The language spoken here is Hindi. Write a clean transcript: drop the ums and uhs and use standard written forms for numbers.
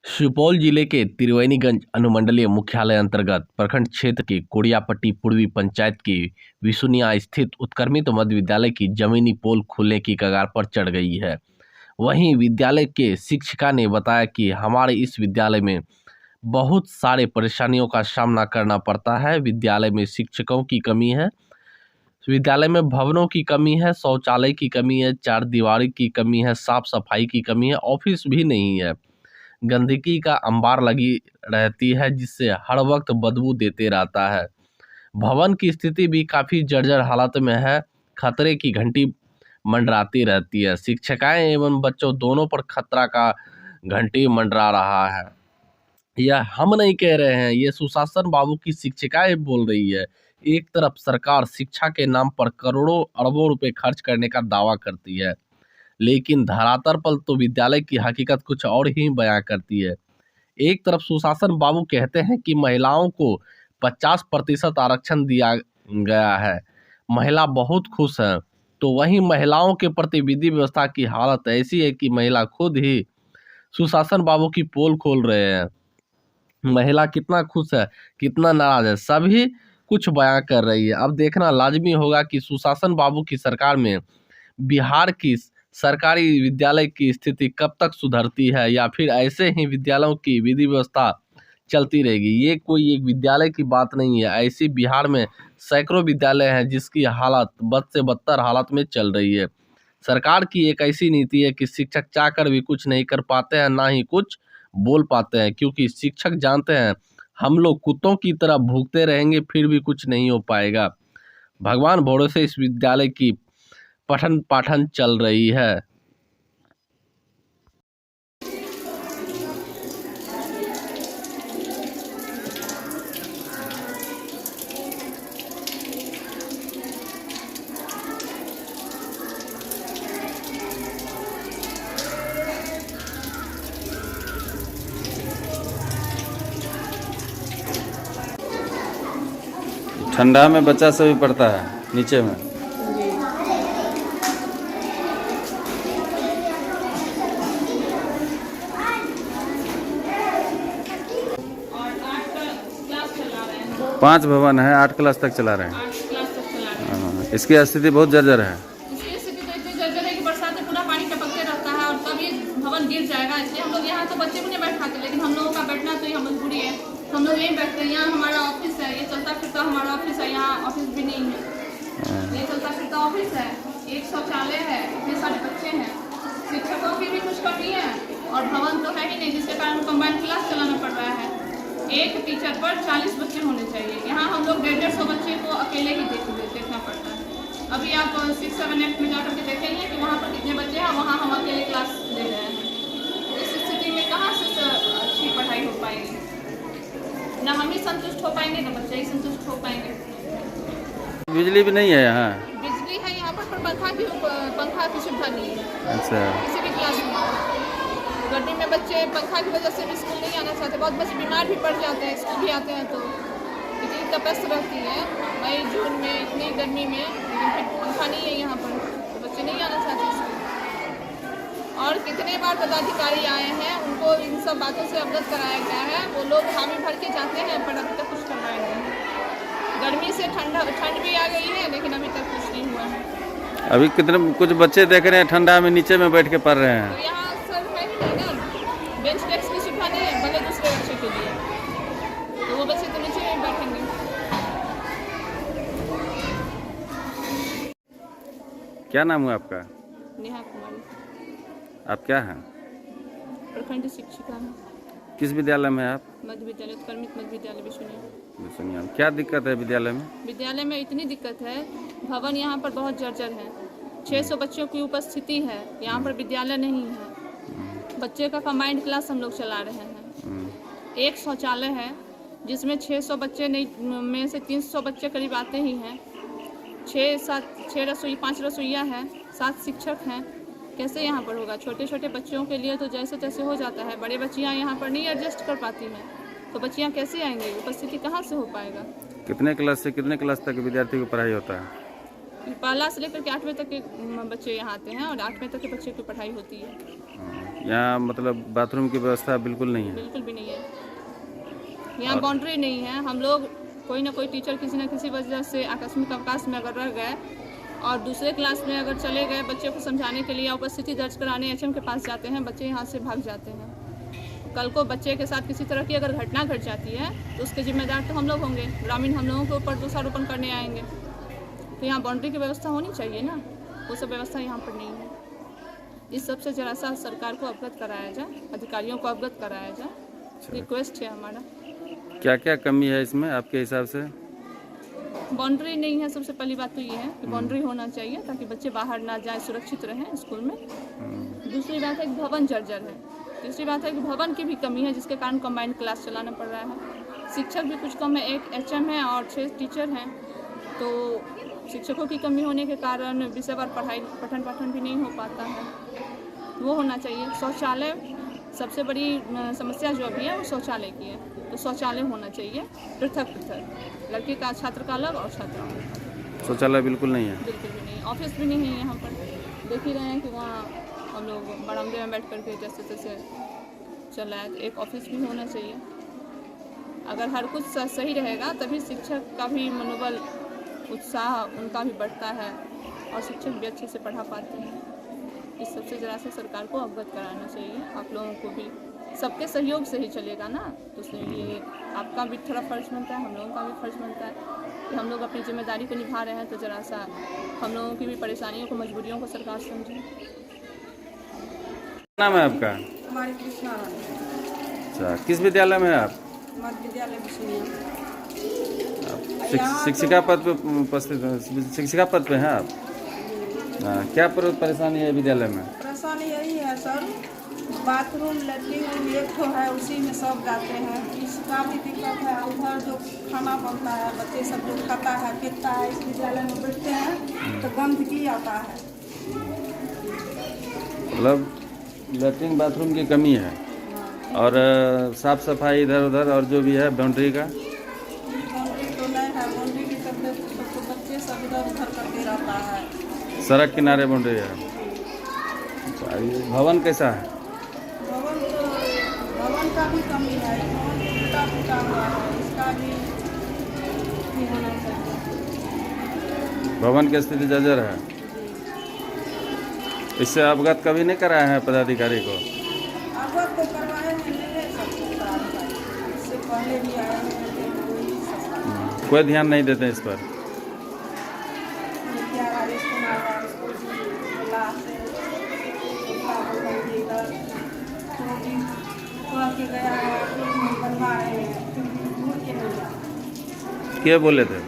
सुपौल जिले के त्रिवेणीगंज अनुमंडलीय मुख्यालय अंतर्गत प्रखंड क्षेत्र के कोड़ियापट्टी पूर्वी पंचायत की विसुनिया स्थित उत्क्रमित मध्य विद्यालय की जमीनी पोल खुलने की कगार पर चढ़ गई है। वहीं विद्यालय के शिक्षिका ने बताया कि हमारे इस विद्यालय में बहुत सारे परेशानियों का सामना करना पड़ता है। विद्यालय में शिक्षकों की कमी है, विद्यालय में भवनों की कमी है, शौचालय की कमी है, चार दीवारी की कमी है, साफ सफाई की कमी है, ऑफिस भी नहीं है, गंदगी का अंबार लगी रहती है जिससे हर वक्त बदबू देते रहता है। भवन की स्थिति भी काफ़ी जर्जर हालत में है, खतरे की घंटी मंडराती रहती है। शिक्षिकाएं एवं बच्चों दोनों पर खतरा का घंटी मंडरा रहा है। यह हम नहीं कह रहे हैं, ये सुशासन बाबू की शिक्षिकाएं बोल रही है। एक तरफ सरकार शिक्षा के नाम पर करोड़ों अरबों रुपए खर्च करने का दावा करती है, लेकिन धरातल पर तो विद्यालय की हकीकत कुछ और ही बयां करती है। एक तरफ सुशासन बाबू कहते हैं कि महिलाओं को 50% आरक्षण दिया गया है, महिला बहुत खुश हैं, तो वहीं महिलाओं के प्रति विधि व्यवस्था की हालत ऐसी है कि महिला खुद ही सुशासन बाबू की पोल खोल रहे हैं। महिला कितना खुश है, कितना नाराज है, सभी कुछ बयां कर रही है। अब देखना लाजमी होगा कि सुशासन बाबू की सरकार में बिहार की सरकारी विद्यालय की स्थिति कब तक सुधरती है या फिर ऐसे ही विद्यालयों की विधि व्यवस्था चलती रहेगी। ये कोई एक विद्यालय की बात नहीं है, ऐसी बिहार में सैकड़ों विद्यालय हैं जिसकी हालत बद से बदतर हालत में चल रही है। सरकार की एक ऐसी नीति है कि शिक्षक चाहकर भी कुछ नहीं कर पाते हैं, ना ही कुछ बोल पाते हैं, क्योंकि शिक्षक जानते हैं हम लोग कुत्तों की तरह भूखते रहेंगे फिर भी कुछ नहीं हो पाएगा। भगवान भरोसे इस विद्यालय की पठन पाठन चल रही है। ठंडा में बच्चा सब भी पड़ता है नीचे में। पांच भवन है, 8 क्लास तक चला रहे हैं। इसकी स्थिति बहुत जर्जर है। इसकी स्थिति तो इतनी जर्जर है कि बरसात में पूरा पानी टपकते रहता है और तब ये भवन गिर जाएगा। इसलिए हम लोग यहाँ तो बच्चे को नहीं बैठाते, लेकिन हम लोगों का बैठना तो यहाँ मजबूरी है। हम लोग यहीं बैठते हैं। यहाँ हमारा ऑफिस है, ये चलता फिरता हमारा ऑफिस है। यहाँ ऑफिस भी नहीं है, ये चलता फिरता ऑफिस है, एक शौचालय है, इतने सारे बच्चे हैं, शिक्षकों की भी कुछ कमी है और भवन तो है ही नहीं, जिसके कारण कंबाइंड क्लास चलाना पड़ रहा है। एक टीचर पर 40 बच्चे होने चाहिए। यहाँ हम लोग 150 बच्चे को अकेले ही देखना पड़ता है। अभी आप 6, 7, 8 में जाकर के देखेंगे कि वहाँ पर कितने बच्चे हैं, वहाँ हम अकेले क्लास ले रहे हैं। इस स्थिति में कहाँ से अच्छी पढ़ाई हो पाएगी? ना हम ही संतुष्ट हो पाएंगे, ना बच्चे ही संतुष्ट हो पाएंगे। बिजली भी नहीं है यहाँ? बिजली है यहाँ पर पंखा की सुविधा नहीं है। अच्छा। किसी भी क्लास में गर्मी में बच्चे पंखा की वजह से भी स्कूल नहीं आना चाहते। बहुत बच्चे बीमार भी पड़ जाते हैं, स्कूल भी आते हैं तो इतनी तपस्या रहती है मई जून में, इतनी गर्मी में, लेकिन फिर पंखा नहीं है यहाँ पर, तो बच्चे नहीं आना चाहते स्कूल। और कितने बार पदाधिकारी आए हैं, उनको इन सब बातों से अवगत कराया गया है। वो लोग हामी भर के जाते हैं पर अभी तक कुछ करवाया नहीं है। गर्मी से ठंड भी आ गई है, लेकिन अभी तक कुछ नहीं हुआ है। अभी कितने कुछ बच्चे देख रहे हैं ठंडा में नीचे में बैठ के पढ़ रहे हैं। तो यहाँ सर है ही नहीं ना, बेंच डेस्क की सुविधा नहीं है, भले दूसरे बच्चे के लिए, तो वो बच्चे तो नीचे में बैठेंगे। क्या नाम है आपका? नेहा कुमारी। आप क्या हैं? प्रखंड शिक्षिका है। किस विद्यालय में आप? मध्य विद्यालय, उत्क्रमित मध्य विद्यालय विसुनिया। क्या दिक्कत है विद्यालय में? विद्यालय में इतनी दिक्कत है, भवन यहाँ पर बहुत जर्जर है। 600 बच्चों की उपस्थिति है, यहाँ पर विद्यालय नहीं है। बच्चे का कंबाइंड क्लास हम लोग चला रहे हैं। एक शौचालय है जिसमें 600 बच्चे नहीं में से 300 बच्चे करीब आते ही हैं। 5 रसोइया है, 7 शिक्षक हैं। कैसे यहाँ पर होगा? छोटे छोटे बच्चों के लिए तो जैसे तैसे हो जाता है, बड़े बच्चियाँ यहाँ पर नहीं एडजस्ट कर पाती हैं, तो बच्चियाँ कैसे आएंगी? उपस्थिति कहाँ से हो पाएगा? कितने क्लास से कितने क्लास तक विद्यार्थी की पढ़ाई होता है? पहला से लेकर के 8वीं तक के बच्चे यहाँ आते हैं और 8वीं तक के बच्चे की पढ़ाई होती है। यहाँ मतलब बाथरूम की व्यवस्था बिल्कुल नहीं है। बिल्कुल भी नहीं है। यहाँ बाउंड्री नहीं है। हम लोग कोई ना कोई टीचर किसी न किसी वजह से आकस्मिक अवकाश में अगर रह गए और दूसरे क्लास में अगर चले गए बच्चे को समझाने के लिए, उपस्थिति दर्ज कराने एचएम के पास जाते हैं, बच्चे यहाँ से भाग जाते हैं। कल को बच्चे के साथ किसी तरह की अगर घटना घट जाती है तो उसके जिम्मेदार तो हम लोग होंगे, ग्रामीण हम लोगों के ऊपर दोषारोपण करने आएंगे। तो यहाँ बाउंड्री की व्यवस्था होनी चाहिए ना, वो सब व्यवस्था यहाँ पर नहीं है। इस सबसे जरा सा सरकार को अवगत कराया जाए, अधिकारियों को अवगत कराया जाए, रिक्वेस्ट है हमारा। क्या क्या कमी है इसमें आपके हिसाब से? बाउंड्री नहीं है। सबसे पहली बात तो ये है कि बाउंड्री होना चाहिए ताकि बच्चे बाहर ना जाए, सुरक्षित रहें स्कूल में। दूसरी बात है कि भवन जर्जर है। तीसरी बात है कि भवन की भी कमी है जिसके कारण कंबाइंड क्लास चलाना पड़ रहा है। शिक्षक भी कुछ कम है, 1 एचएम है और 6 टीचर हैं। तो शिक्षकों की कमी होने के कारण विषयवार पढ़ाई पठन पाठन भी नहीं हो पाता है, वो होना चाहिए। शौचालय सबसे बड़ी समस्या जो अभी है वो शौचालय की है। तो शौचालय होना चाहिए पृथक पृथक, लड़के का छात्र का अलग और छात्राओं का। शौचालय बिल्कुल नहीं है। बिल्कुल भी नहीं। ऑफिस भी नहीं है यहाँ पर। देख ही रहे हैं कि वहाँ हम लोग बरामदे में बैठ करके जैसे तैसे चल रहा है। तो एक ऑफिस भी होना चाहिए। अगर हर कुछ सही रहेगा तभी शिक्षक का भी मनोबल, उत्साह उनका भी बढ़ता है और शिक्षक भी अच्छे से पढ़ा पाते हैं। इस सबसे ज़रा से सरकार को अवगत कराना चाहिए। आप लोगों को भी सबके सहयोग से ही चलेगा ना, तो इसलिए आपका भी थोड़ा फ़र्ज़ बनता है, हम लोगों का भी फ़र्ज़ बनता है कि हम लोग अपनी जिम्मेदारी को निभा रहे हैं। तो ज़रा सा हम लोगों की भी परेशानियों को, मजबूरियों को सरकार समझे। नाम है आपका? हमारी कृष्णा रानी। अच्छा, किस विद्यालय में है आप? मध्य विद्यालय बिशनिया। शिक्षिका पद पे उपस्थित हैं, शिक्षिका पद पे हैं आप? हाँ, क्या परेशानी है विद्यालय में? परेशानी यही है सर, बाथरूम लैट्रिन रूम एक तो है, उसी में सब जाते हैं। इसका भी दिक्कत है। उधर जो खाना बनता है, बच्चे सब जो खाता है पीता है, इस विद्यालय में बैठते हैं तो गंदगी आता है। मतलब लैट्रिन बाथरूम की कमी है और साफ सफाई इधर उधर और जो भी है बाउंड्री का? बाउंड्री तो नहीं है। बाउंड्री की चलते तो बच्चे सब इधर उधर करते रहता है। सड़क किनारे बाउंड्री है। भवन कैसा है? भवन का भी कमी है। भवन टूटा फूटा हुआ है, इसका भी होना चाहिए। भवन की स्थिति जर्जर है। इससे अवगत कभी नहीं कराया है पदाधिकारी को? अवगत तो करवाए हैं, नहीं सब इससे पहले भी आए हैं, कोई ध्यान नहीं देते इस पर। गया है, बनवा रहे हैं, क्या बोले थे?